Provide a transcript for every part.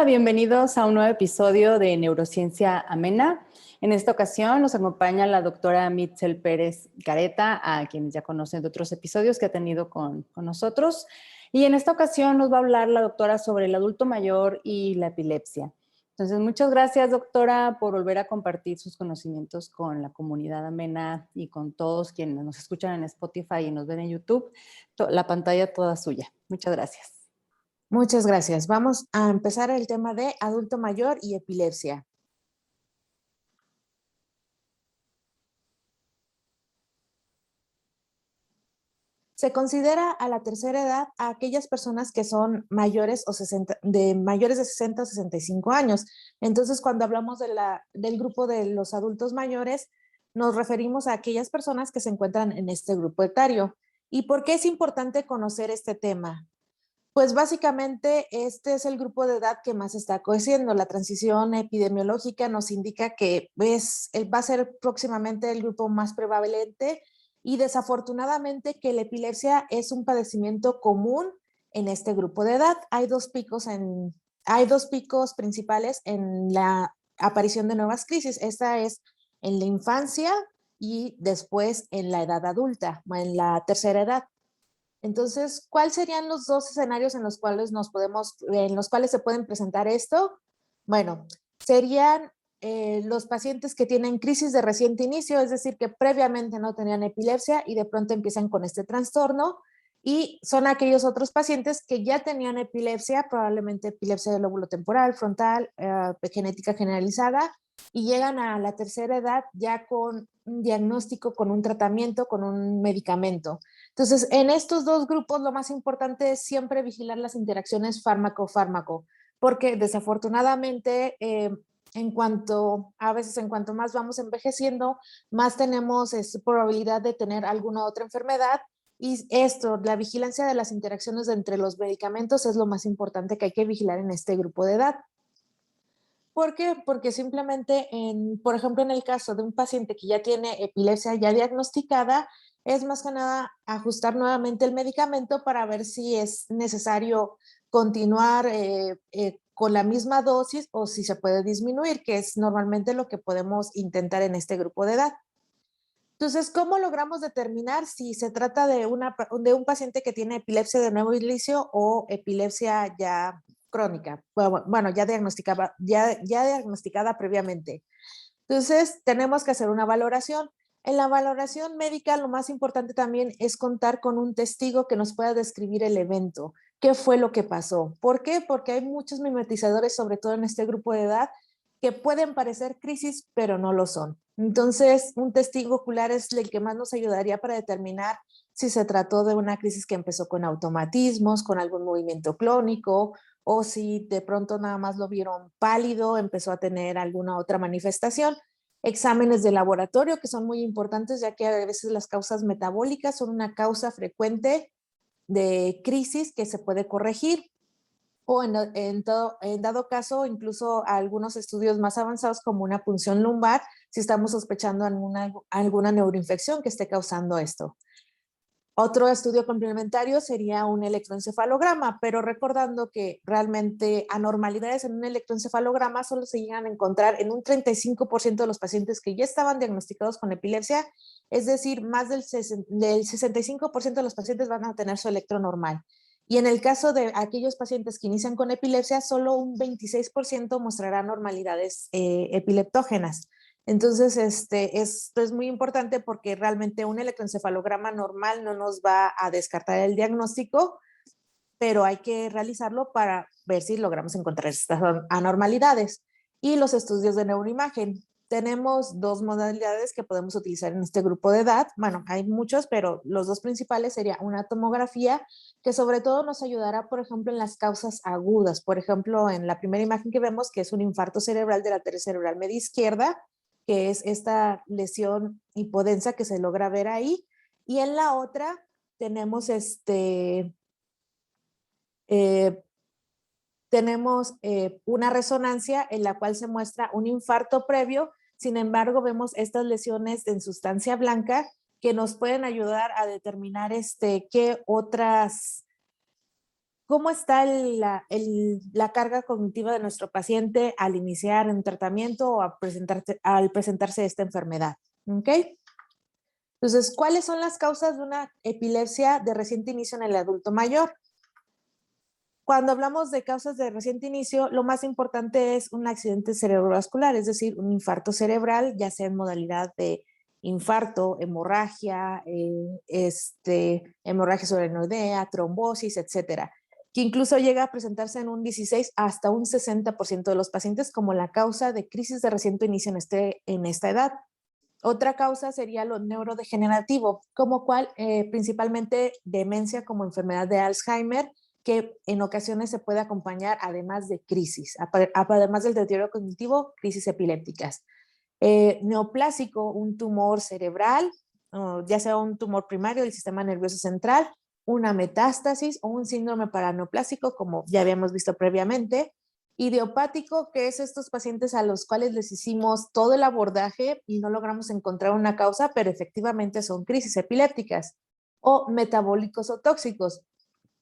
bienvenidos a un nuevo episodio de Neurociencia Amena. En esta ocasión nos acompaña la doctora Mitzel Pérez Gareta, a quienes ya conocen de otros episodios que ha tenido con nosotros. Y en esta ocasión nos va a hablar la doctora sobre el adulto mayor y la epilepsia. Entonces, muchas gracias, doctora, por volver a compartir sus conocimientos con la comunidad Amena y con todos quienes nos escuchan en Spotify y nos ven en YouTube. La pantalla toda suya. Muchas gracias. Muchas gracias. Vamos a empezar el tema de adulto mayor y epilepsia. Se considera a la tercera edad a aquellas personas que son mayores de 60 o 65 años. Entonces, cuando hablamos del grupo de los adultos mayores, nos referimos a aquellas personas que se encuentran en este grupo etario. ¿Y por qué es importante conocer este tema? Pues básicamente este es el grupo de edad que más está creciendo. La transición epidemiológica nos indica que va a ser próximamente el grupo más prevalente y desafortunadamente que la epilepsia es un padecimiento común en este grupo de edad. Hay dos picos principales en la aparición de nuevas crisis. Esta es en la infancia y después en la edad adulta, en la tercera edad. Entonces, ¿cuáles serían los dos escenarios en los cuales se pueden presentar esto? Bueno, serían los pacientes que tienen crisis de reciente inicio, es decir, que previamente no tenían epilepsia y de pronto empiezan con este trastorno, y son aquellos otros pacientes que ya tenían epilepsia, probablemente epilepsia del lóbulo temporal, frontal, genética generalizada, y llegan a la tercera edad ya con un diagnóstico, con un tratamiento, con un medicamento. Entonces, en estos dos grupos lo más importante es siempre vigilar las interacciones fármaco-fármaco, porque desafortunadamente a veces en cuanto más vamos envejeciendo, más tenemos probabilidad de tener alguna otra enfermedad, y la vigilancia de las interacciones entre los medicamentos es lo más importante que hay que vigilar en este grupo de edad. ¿Por qué? Porque simplemente, por ejemplo, en el caso de un paciente que ya tiene epilepsia ya diagnosticada, es más que nada ajustar nuevamente el medicamento para ver si es necesario continuar con la misma dosis o si se puede disminuir, que es normalmente lo que podemos intentar en este grupo de edad. Entonces, ¿cómo logramos determinar si se trata de un paciente que tiene epilepsia de nuevo inicio o epilepsia ya crónica? Bueno, ya diagnosticada previamente. Entonces, tenemos que hacer una valoración. En la valoración médica, lo más importante también es contar con un testigo que nos pueda describir el evento. ¿Qué fue lo que pasó? ¿Por qué? Porque hay muchos mimetizadores, sobre todo en este grupo de edad, que pueden parecer crisis, pero no lo son. Entonces, un testigo ocular es el que más nos ayudaría para determinar si se trató de una crisis que empezó con automatismos, con algún movimiento clónico, o si de pronto nada más lo vieron pálido, empezó a tener alguna otra manifestación. Exámenes de laboratorio que son muy importantes, ya que a veces las causas metabólicas son una causa frecuente de crisis que se puede corregir, o en dado caso, incluso algunos estudios más avanzados como una punción lumbar, si estamos sospechando alguna neuroinfección que esté causando esto. Otro estudio complementario sería un electroencefalograma, pero recordando que realmente anormalidades en un electroencefalograma solo se llegan a encontrar en un 35% de los pacientes que ya estaban diagnosticados con epilepsia, es decir, más del 65% de los pacientes van a tener su electro normal. Y en el caso de aquellos pacientes que inician con epilepsia, solo un 26% mostrará anormalidades epileptógenas. Entonces, esto es muy importante porque realmente un electroencefalograma normal no nos va a descartar el diagnóstico, pero hay que realizarlo para ver si logramos encontrar estas anormalidades. Y los estudios de neuroimagen. Tenemos dos modalidades que podemos utilizar en este grupo de edad. Bueno, hay muchos, pero los dos principales sería una tomografía, que sobre todo nos ayudará, por ejemplo, en las causas agudas. Por ejemplo, en la primera imagen que vemos, que es un infarto cerebral de la arteria cerebral media izquierda, que es esta lesión hipodensa que se logra ver ahí. Y en la otra tenemos una resonancia en la cual se muestra un infarto previo. Sin embargo, vemos estas lesiones en sustancia blanca que nos pueden ayudar a determinar qué otras cómo está la carga cognitiva de nuestro paciente al iniciar un tratamiento o al presentarse esta enfermedad. ¿Ok? Entonces, ¿cuáles son las causas de una epilepsia de reciente inicio en el adulto mayor? Cuando hablamos de causas de reciente inicio, lo más importante es un accidente cerebrovascular, es decir, un infarto cerebral, ya sea en modalidad de infarto, hemorragia, hemorragia subaracnoidea, trombosis, etcétera, que incluso llega a presentarse en un 16 hasta un 60% de los pacientes como la causa de crisis de reciente inicio en esta edad. Otra causa sería lo neurodegenerativo, como cual principalmente demencia como enfermedad de Alzheimer, que en ocasiones se puede acompañar además de crisis, además del deterioro cognitivo, crisis epilépticas. Neoplásico, un tumor cerebral, ya sea un tumor primario del sistema nervioso central, una metástasis o un síndrome paraneoplásico, como ya habíamos visto previamente. Idiopático, que es estos pacientes a los cuales les hicimos todo el abordaje y no logramos encontrar una causa, pero efectivamente son crisis epilépticas. O metabólicos o tóxicos.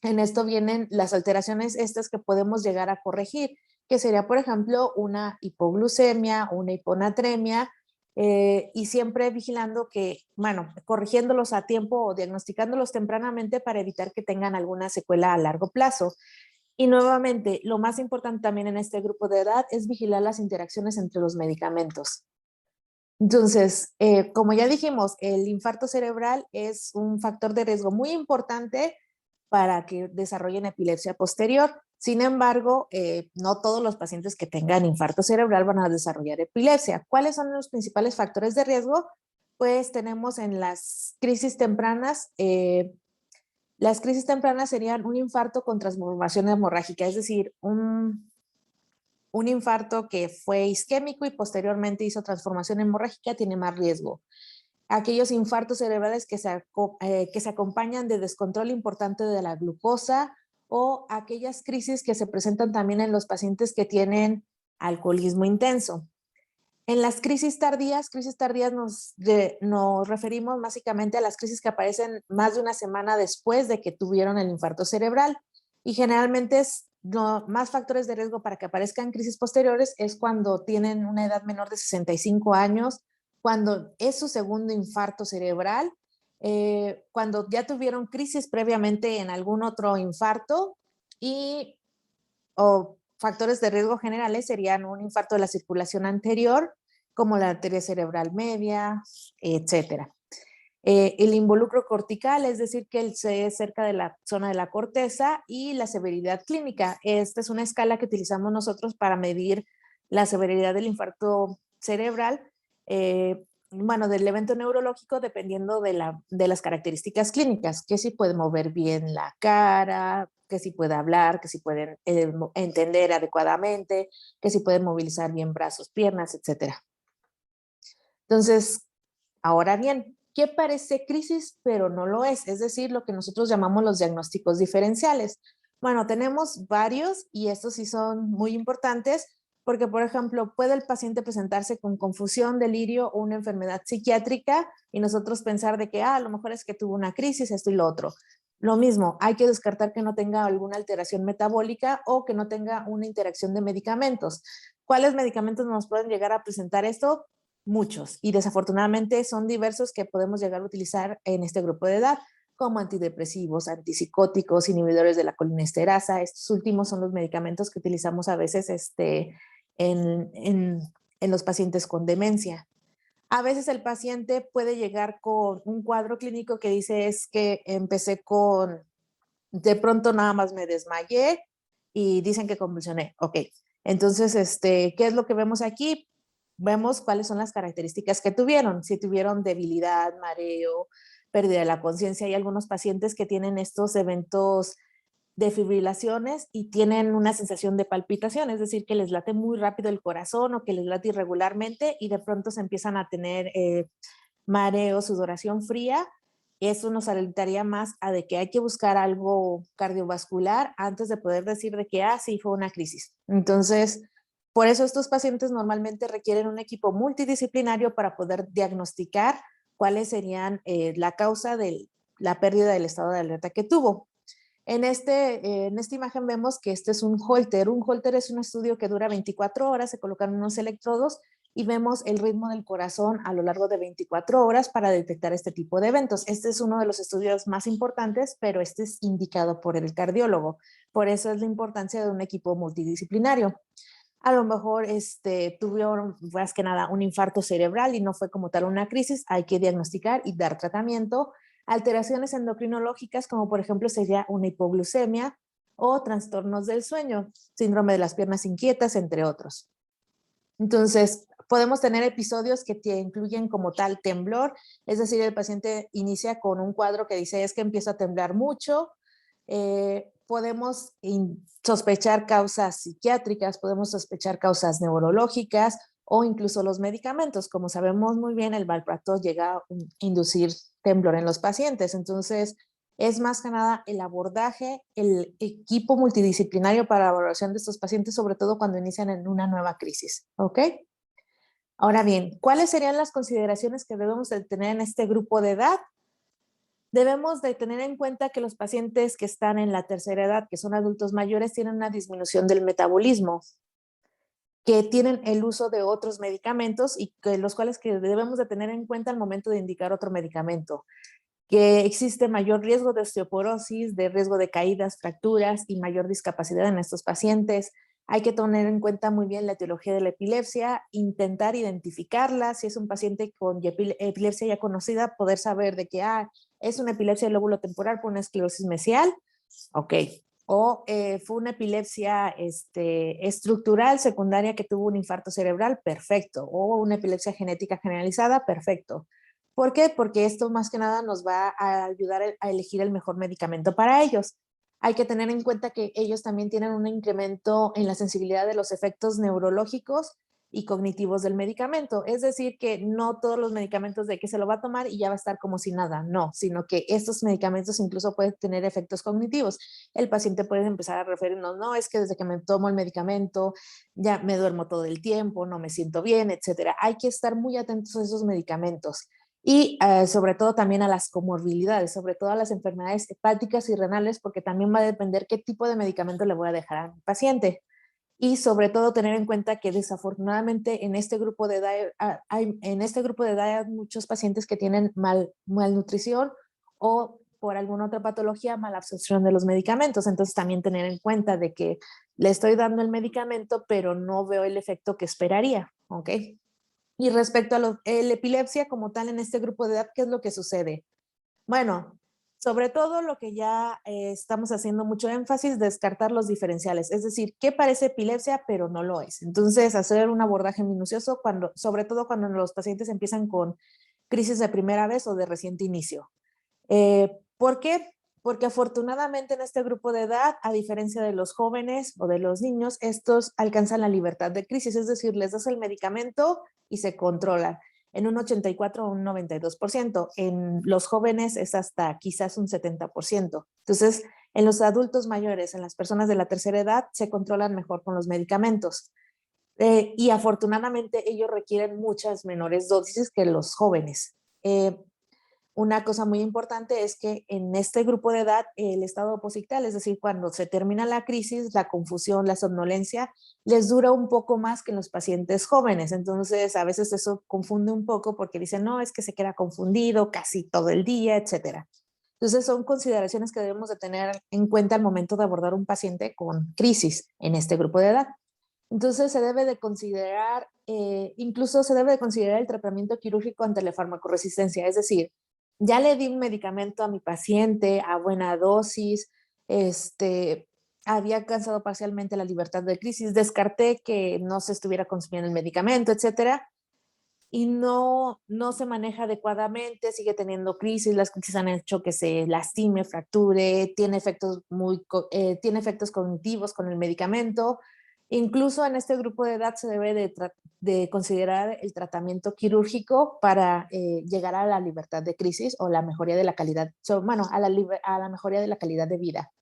En esto vienen las alteraciones estas que podemos llegar a corregir, que sería, por ejemplo, una hipoglucemia, una hiponatremia, y siempre vigilando que, bueno, corrigiéndolos a tiempo o diagnosticándolos tempranamente para evitar que tengan alguna secuela a largo plazo. Y nuevamente, lo más importante también en este grupo de edad es vigilar las interacciones entre los medicamentos. Entonces, como ya dijimos, el infarto cerebral es un factor de riesgo muy importante para que desarrollen epilepsia posterior. Sin embargo, no todos los pacientes que tengan infarto cerebral van a desarrollar epilepsia. ¿Cuáles son los principales factores de riesgo? Pues tenemos en las crisis tempranas, las crisis tempranas serían un infarto con transformación hemorrágica, es decir, un infarto que fue isquémico y posteriormente hizo transformación hemorrágica tiene más riesgo. Aquellos infartos cerebrales que se acompañan de descontrol importante de la glucosa o aquellas crisis que se presentan también en los pacientes que tienen alcoholismo intenso. En las crisis tardías nos referimos básicamente a las crisis que aparecen más de una semana después de que tuvieron el infarto cerebral y generalmente más factores de riesgo para que aparezcan crisis posteriores es cuando tienen una edad menor de 65 años, cuando es su segundo infarto cerebral, cuando ya tuvieron crisis previamente en algún otro infarto y o factores de riesgo generales serían un infarto de la circulación anterior, como la arteria cerebral media, etcétera. El involucro cortical, es decir, que es cerca de la zona de la corteza, y la severidad clínica. Esta es una escala que utilizamos nosotros para medir la severidad del infarto cerebral, bueno, del evento neurológico dependiendo de las características clínicas, que si puede mover bien la cara, que si puede hablar, que si puede entender adecuadamente, que si puede movilizar bien brazos, piernas, etcétera. Entonces, ahora bien, ¿qué parece crisis pero no lo es? Es decir, lo que nosotros llamamos los diagnósticos diferenciales. Bueno, tenemos varios y estos sí son muy importantes porque, por ejemplo, puede el paciente presentarse con confusión, delirio o una enfermedad psiquiátrica y nosotros pensar de que, a lo mejor es que tuvo una crisis, esto y lo otro. Lo mismo, hay que descartar que no tenga alguna alteración metabólica o que no tenga una interacción de medicamentos. ¿Cuáles medicamentos nos pueden llegar a presentar esto? Muchos, y desafortunadamente son diversos que podemos llegar a utilizar en este grupo de edad, como antidepresivos, antipsicóticos, inhibidores de la colinesterasa. Estos últimos son los medicamentos que utilizamos a veces en, en, en los pacientes con demencia. A veces el paciente puede llegar con un cuadro clínico que dice es que empecé de pronto nada más me desmayé y dicen que convulsioné. Ok, entonces, ¿qué es lo que vemos aquí? Vemos cuáles son las características que tuvieron. Si tuvieron debilidad, mareo, pérdida de la conciencia. Hay algunos pacientes que tienen estos eventos de fibrilaciones y tienen una sensación de palpitación, es decir, que les late muy rápido el corazón o que les late irregularmente y de pronto se empiezan a tener mareo, sudoración fría. Eso nos alertaría más a de que hay que buscar algo cardiovascular antes de poder decir de que, sí, fue una crisis. Entonces, por eso estos pacientes normalmente requieren un equipo multidisciplinario para poder diagnosticar cuáles serían la causa de la pérdida del estado de alerta que tuvo. En esta imagen vemos que este es un holter. Un holter es un estudio que dura 24 horas, se colocan unos electrodos y vemos el ritmo del corazón a lo largo de 24 horas para detectar este tipo de eventos. Este es uno de los estudios más importantes, pero este es indicado por el cardiólogo. Por eso es la importancia de un equipo multidisciplinario. A lo mejor tuvieron más que nada un infarto cerebral y no fue como tal una crisis, hay que diagnosticar y dar tratamiento. Alteraciones endocrinológicas como por ejemplo sería una hipoglucemia o trastornos del sueño, síndrome de las piernas inquietas, entre otros. Entonces, podemos tener episodios que te incluyen como tal temblor, es decir, el paciente inicia con un cuadro que dice es que empiezo a temblar mucho. Podemos sospechar causas psiquiátricas, podemos sospechar causas neurológicas o incluso los medicamentos. Como sabemos muy bien, el valproato llega a inducir temblor en los pacientes. Entonces, es más que nada el abordaje, el equipo multidisciplinario para la evaluación de estos pacientes, sobre todo cuando inician en una nueva crisis. ¿Ok? Ahora bien, ¿cuáles serían las consideraciones que debemos de tener en este grupo de edad? Debemos de tener en cuenta que los pacientes que están en la tercera edad, que son adultos mayores, tienen una disminución del metabolismo, que tienen el uso de otros medicamentos y que los cuales que debemos de tener en cuenta al momento de indicar otro medicamento, que existe mayor riesgo de osteoporosis, de riesgo de caídas, fracturas y mayor discapacidad en estos pacientes. Hay que tener en cuenta muy bien la etiología de la epilepsia, intentar identificarla. Si es un paciente con epilepsia ya conocida, poder saber de que es una epilepsia del lóbulo temporal por una esclerosis mesial. Ok. O fue una epilepsia estructural secundaria que tuvo un infarto cerebral, perfecto. O una epilepsia genética generalizada, perfecto. ¿Por qué? Porque esto más que nada nos va a ayudar a elegir el mejor medicamento para ellos. Hay que tener en cuenta que ellos también tienen un incremento en la sensibilidad de los efectos neurológicos y cognitivos del medicamento. Es decir, que no todos los medicamentos de que se lo va a tomar y ya va a estar como si nada, no, sino que estos medicamentos incluso pueden tener efectos cognitivos. El paciente puede empezar a referirnos, no, es que desde que me tomo el medicamento ya me duermo todo el tiempo, no me siento bien, etcétera. Hay que estar muy atentos a esos medicamentos y sobre todo también a las comorbilidades, sobre todo a las enfermedades hepáticas y renales, porque también va a depender qué tipo de medicamento le voy a dejar a mi paciente. Y sobre todo tener en cuenta que desafortunadamente en este grupo de edad hay muchos pacientes que tienen malnutrición o por alguna otra patología, mala absorción de los medicamentos. Entonces también tener en cuenta de que le estoy dando el medicamento, pero no veo el efecto que esperaría, ¿ok? Y respecto a la epilepsia como tal en este grupo de edad, ¿qué es lo que sucede? Bueno, sobre todo lo que ya estamos haciendo mucho énfasis, descartar los diferenciales, es decir, que parece epilepsia, pero no lo es. Entonces, hacer un abordaje minucioso, sobre todo cuando los pacientes empiezan con crisis de primera vez o de reciente inicio. ¿Por qué? Porque afortunadamente en este grupo de edad, a diferencia de los jóvenes o de los niños, estos alcanzan la libertad de crisis, es decir, les das el medicamento y se controlan en un 84 o un 92%. En los jóvenes es hasta quizás un 70%. Entonces, en los adultos mayores, en las personas de la tercera edad, se controlan mejor con los medicamentos. Y afortunadamente ellos requieren muchas menores dosis que los jóvenes. Una cosa muy importante es que en este grupo de edad el estado posictal, es decir, cuando se termina la crisis, la confusión, la somnolencia, les dura un poco más que en los pacientes jóvenes. Entonces, a veces eso confunde un poco porque dicen, no, es que se queda confundido casi todo el día, etcétera. Entonces, son consideraciones que debemos de tener en cuenta al momento de abordar un paciente con crisis en este grupo de edad. Entonces, se debe de considerar, incluso se debe de considerar el tratamiento quirúrgico ante la farmacoresistencia, es decir, ya le di un medicamento a mi paciente a buena dosis, había alcanzado parcialmente la libertad de crisis, descarté que no se estuviera consumiendo el medicamento, etcétera, y no se maneja adecuadamente, sigue teniendo crisis, las crisis han hecho que se lastime, fracture, tiene efectos cognitivos con el medicamento. Incluso en este grupo de edad se debe de considerar el tratamiento quirúrgico para llegar a la libertad de crisis o la mejoría de la calidad, bueno, a la mejoría de la calidad de vida.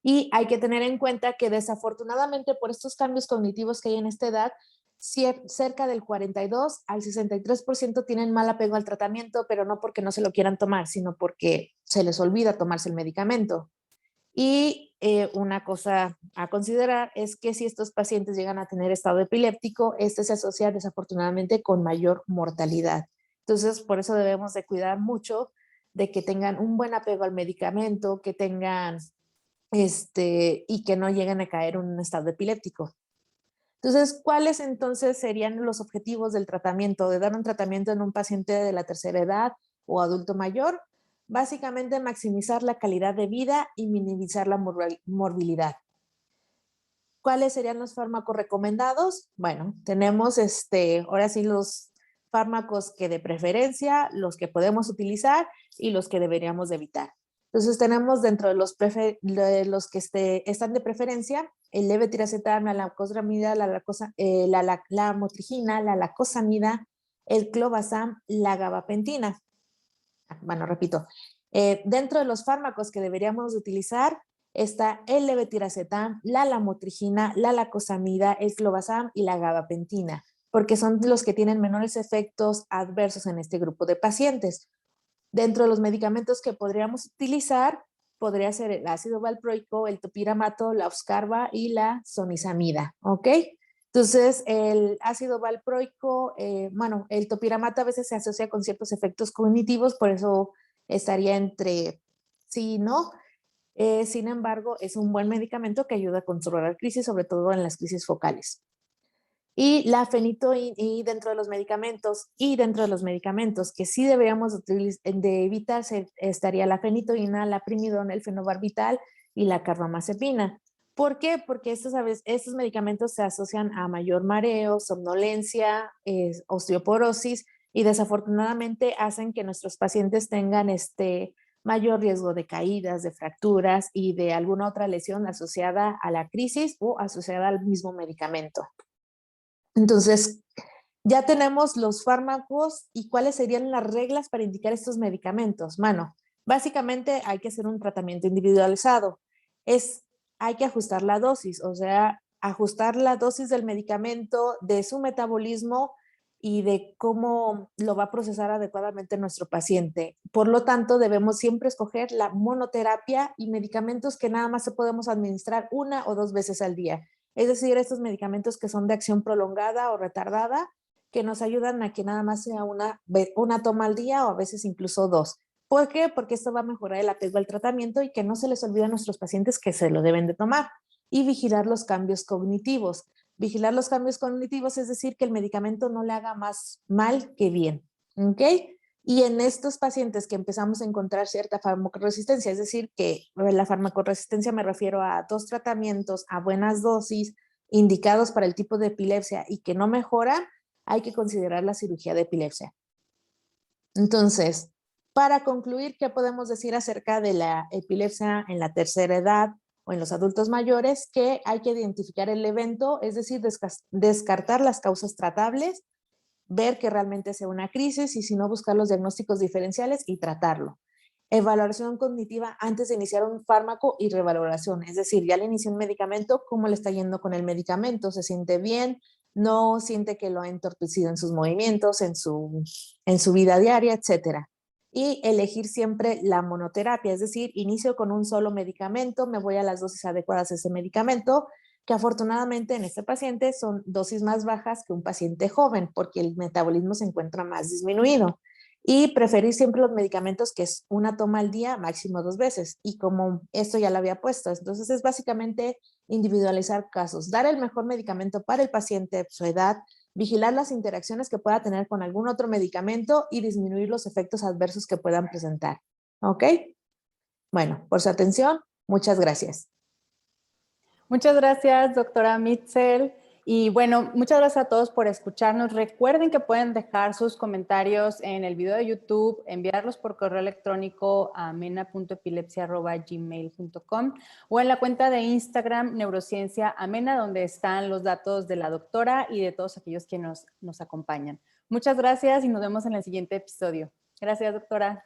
Y hay que tener en cuenta que desafortunadamente por estos cambios cognitivos que hay en esta edad, cerca del 42 al 63% tienen mal apego al tratamiento, pero no porque no se lo quieran tomar, sino porque se les olvida tomarse el medicamento. Y una cosa a considerar es que si estos pacientes llegan a tener estado epiléptico, este se asocia desafortunadamente con mayor mortalidad. Entonces, por eso debemos de cuidar mucho de que tengan un buen apego al medicamento, que tengan, y que no lleguen a caer en un estado epiléptico. Entonces, ¿cuáles entonces serían los objetivos del tratamiento? De dar un tratamiento en un paciente de la tercera edad o adulto mayor. Básicamente, maximizar la calidad de vida y minimizar la morbilidad. ¿Cuáles serían los fármacos recomendados? Bueno, tenemos ahora sí los fármacos que de preferencia, los que podemos utilizar y los que deberíamos de evitar. Entonces tenemos dentro de los que están de preferencia el levetiracetam, la lacosamida, la motrigina, la lacosamida, el clobazam, la gabapentina. Bueno, repito, dentro de los fármacos que deberíamos utilizar está el levetiracetam, la lamotrigina, la lacosamida, el clobazam y la gabapentina, porque son los que tienen menores efectos adversos en este grupo de pacientes. Dentro de los medicamentos que podríamos utilizar, podría ser el ácido valproico, el topiramato, la Oscarba y la sonizamida, ¿ok? Entonces, el ácido valproico, el topiramato a veces se asocia con ciertos efectos cognitivos, por eso estaría entre sí y no. Sin embargo, es un buen medicamento que ayuda a controlar crisis, sobre todo en las crisis focales. Y la y dentro de los medicamentos que sí deberíamos de evitarse estaría la fenitoína, la primidona, el fenobarbital y la carbamazepina. ¿Por qué? Porque estos medicamentos se asocian a mayor mareo, somnolencia, osteoporosis y desafortunadamente hacen que nuestros pacientes tengan mayor riesgo de caídas, de fracturas y de alguna otra lesión asociada a la crisis o asociada al mismo medicamento. Entonces, ya tenemos los fármacos y cuáles serían las reglas para indicar estos medicamentos. Bueno, básicamente hay que hacer un tratamiento individualizado. Hay que ajustar la dosis, o sea, ajustar la dosis del medicamento, de su metabolismo y de cómo lo va a procesar adecuadamente nuestro paciente. Por lo tanto, debemos siempre escoger la monoterapia y medicamentos que nada más se podemos administrar 1 o 2 veces al día. Es decir, estos medicamentos que son de acción prolongada o retardada, que nos ayudan a que nada más sea una toma al día o a veces incluso 2. ¿Por qué? Porque esto va a mejorar el apego al tratamiento y que no se les olvide a nuestros pacientes que se lo deben de tomar. Y vigilar los cambios cognitivos. Vigilar los cambios cognitivos es decir, que el medicamento no le haga más mal que bien. ¿Ok? Y en estos pacientes que empezamos a encontrar cierta farmacoresistencia, es decir, que la farmacoresistencia me refiero a 2 tratamientos a buenas dosis, indicados para el tipo de epilepsia y que no mejoran, hay que considerar la cirugía de epilepsia. Entonces, para concluir, ¿qué podemos decir acerca de la epilepsia en la tercera edad o en los adultos mayores? Que hay que identificar el evento, es decir, descartar las causas tratables, ver que realmente sea una crisis y si no, buscar los diagnósticos diferenciales y tratarlo. Evaluación cognitiva antes de iniciar un fármaco y revaloración, es decir, ya le inicié un medicamento, ¿cómo le está yendo con el medicamento? ¿Se siente bien? ¿No siente que lo ha entorpecido en sus movimientos, en su vida diaria, etcétera? Y elegir siempre la monoterapia, es decir, inicio con un solo medicamento, me voy a las dosis adecuadas de ese medicamento, que afortunadamente en este paciente son dosis más bajas que un paciente joven, porque el metabolismo se encuentra más disminuido. Y preferir siempre los medicamentos que es una toma al día, máximo 2 veces. Y como esto ya lo había puesto, entonces es básicamente individualizar casos, dar el mejor medicamento para el paciente, su edad, vigilar las interacciones que pueda tener con algún otro medicamento y disminuir los efectos adversos que puedan presentar. ¿Ok? Bueno, por su atención, muchas gracias. Muchas gracias, doctora Mitzel. Y bueno, muchas gracias a todos por escucharnos. Recuerden que pueden dejar sus comentarios en el video de YouTube, enviarlos por correo electrónico a amena.epilepsia@gmail.com o en la cuenta de Instagram Neurociencia Amena, donde están los datos de la doctora y de todos aquellos que nos acompañan. Muchas gracias y nos vemos en el siguiente episodio. Gracias, doctora.